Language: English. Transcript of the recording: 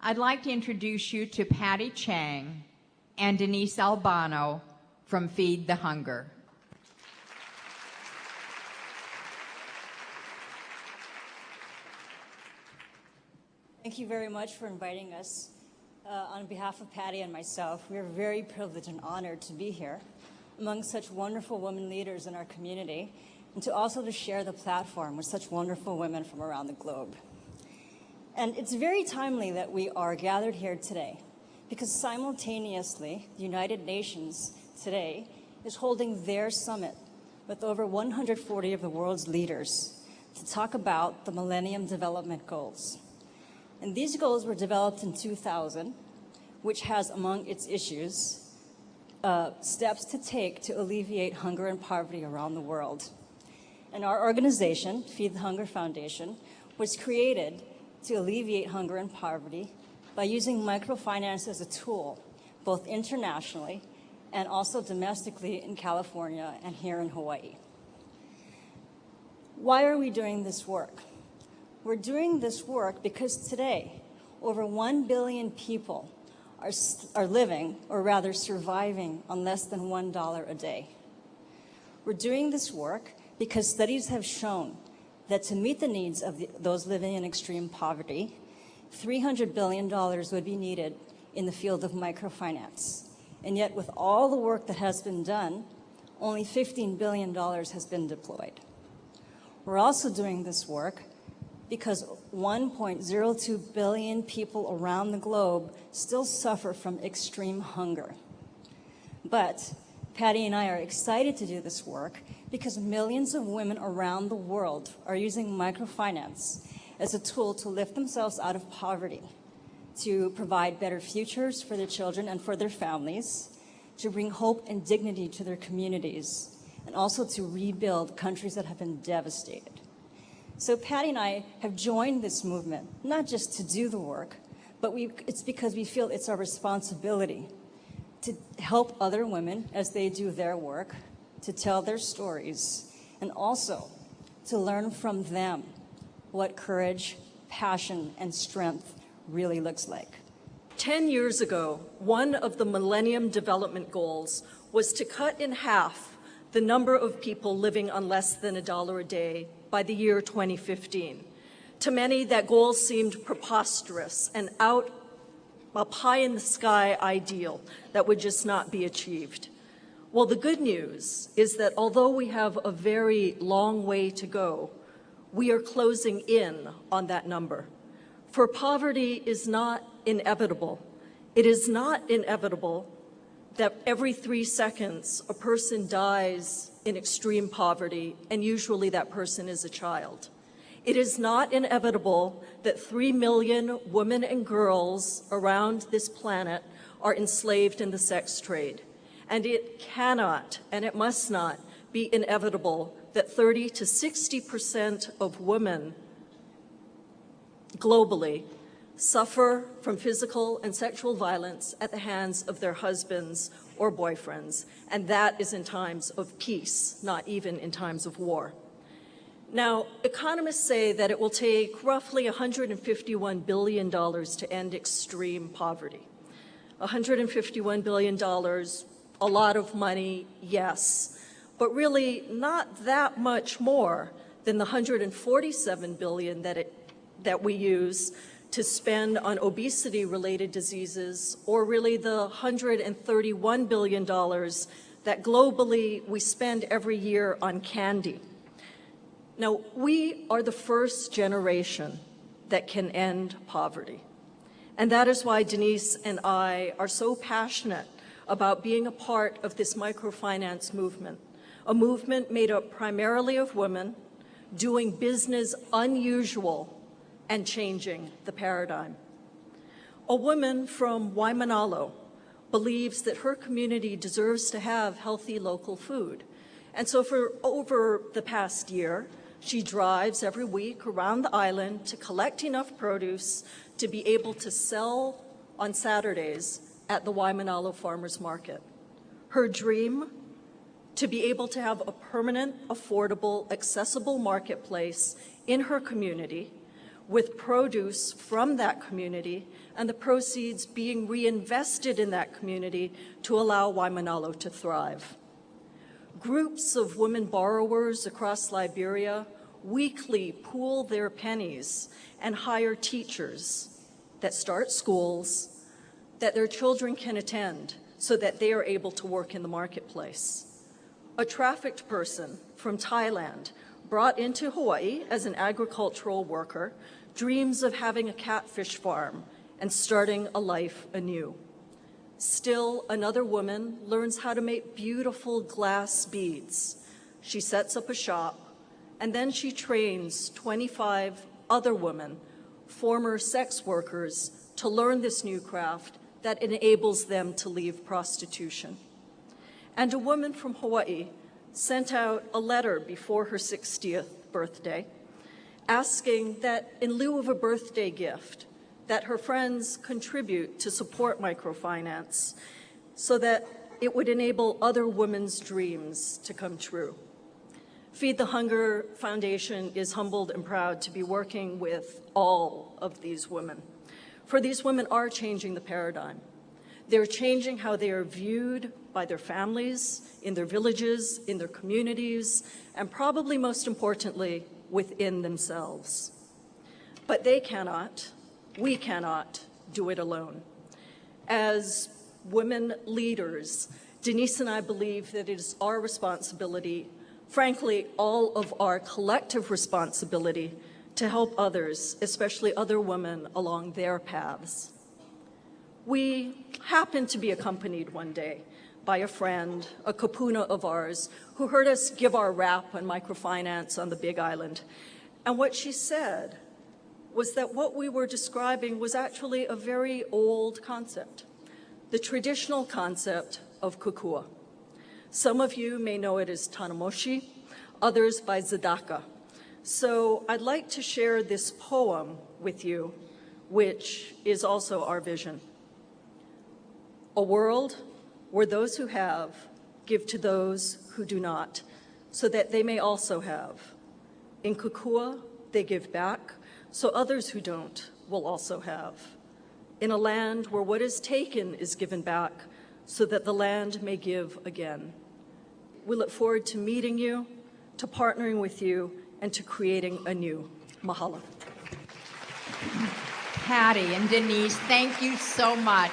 I'd like to introduce you to Patty Chang and Denise Albano from Feed the Hunger. Thank you very much for inviting us. On behalf of Patty and myself, we are very privileged and honored to be here among such wonderful women leaders in our community, and to share the platform with such wonderful women from around the globe. And it's very timely that we are gathered here today, because simultaneously, the United Nations today is holding their summit with over 140 of the world's leaders to talk about the Millennium Development Goals. And these goals were developed in 2000, which has among its issues steps to take to alleviate hunger and poverty around the world. And our organization, Feed the Hunger Foundation, was created to alleviate hunger and poverty by using microfinance as a tool, both internationally and also domestically in California and here in Hawaii. Why are we doing this work? We're doing this work because today, over 1 billion people are living, or rather surviving, on less than $1 a day. We're doing this work because studies have shown that to meet the needs of those living in extreme poverty, $300 billion would be needed in the field of microfinance. And yet, with all the work that has been done, only $15 billion has been deployed. We're also doing this work because 1.02 billion people around the globe still suffer from extreme hunger. But Patty and I are excited to do this work because millions of women around the world are using microfinance as a tool to lift themselves out of poverty, to provide better futures for their children and for their families, to bring hope and dignity to their communities, and also to rebuild countries that have been devastated. So Patty and I have joined this movement, not just to do the work, but it's because we feel it's our responsibility to help other women as they do their work, to tell their stories, and also to learn from them what courage, passion, and strength really looks like. 10 years ago, one of the Millennium Development Goals was to cut in half the number of people living on less than $1 a day by the year 2015. To many, that goal seemed preposterous and a pie-in-the-sky ideal that would just not be achieved. Well, the good news is that although we have a very long way to go, we are closing in on that number. For poverty is not inevitable. It is not inevitable that every 3 seconds a person dies in extreme poverty, and usually that person is a child. It is not inevitable that 3 million women and girls around this planet are enslaved in the sex trade. And it cannot, and it must not, be inevitable that 30 to 60% of women globally suffer from physical and sexual violence at the hands of their husbands or boyfriends, and that is in times of peace, not even in times of war. Now, economists say that it will take roughly $151 billion to end extreme poverty. $151 billion, a lot of money, yes, but really not that much more than the $147 billion that we use to spend on obesity-related diseases, or really the $131 billion that globally we spend every year on candy. Now, we are the first generation that can end poverty. And that is why Denise and I are so passionate about being a part of this microfinance movement, a movement made up primarily of women doing business unusual and changing the paradigm. A woman from Waimanalo believes that her community deserves to have healthy local food. And so for over the past year, she drives every week around the island to collect enough produce to be able to sell on Saturdays at the Waimanalo Farmers Market. Her dream, to be able to have a permanent, affordable, accessible marketplace in her community with produce from that community and the proceeds being reinvested in that community to allow Waimanalo to thrive. Groups of women borrowers across Liberia weekly pool their pennies and hire teachers that start schools that their children can attend so that they are able to work in the marketplace. A trafficked person from Thailand brought into Hawaii as an agricultural worker dreams of having a catfish farm and starting a life anew. Still, another woman learns how to make beautiful glass beads. She sets up a shop, and then she trains 25 other women, former sex workers, to learn this new craft that enables them to leave prostitution. And a woman from Hawaii sent out a letter before her 60th birthday, asking that in lieu of a birthday gift, that her friends contribute to support microfinance so that it would enable other women's dreams to come true. Feed the Hunger Foundation is humbled and proud to be working with all of these women. For these women are changing the paradigm. They're changing how they are viewed by their families, in their villages, in their communities, and probably most importantly, within themselves. But they cannot, we cannot do it alone. As women leaders, Denise and I believe that it is our responsibility, frankly, all of our collective responsibility, to help others, especially other women, along their paths. We happened to be accompanied one day by a friend, a kapuna of ours, who heard us give our rap on microfinance on the Big Island. And what she said was that what we were describing was actually a very old concept, the traditional concept of kukua. Some of you may know it as tanamoshi, others by Zadaka. So I'd like to share this poem with you, which is also our vision. A world where those who have give to those who do not, so that they may also have. In kukua, they give back, so others who don't will also have. In a land where what is taken is given back, so that the land may give again. We look forward to meeting you, to partnering with you, and to creating anew. Mahalo. Patty and Denise, thank you so much.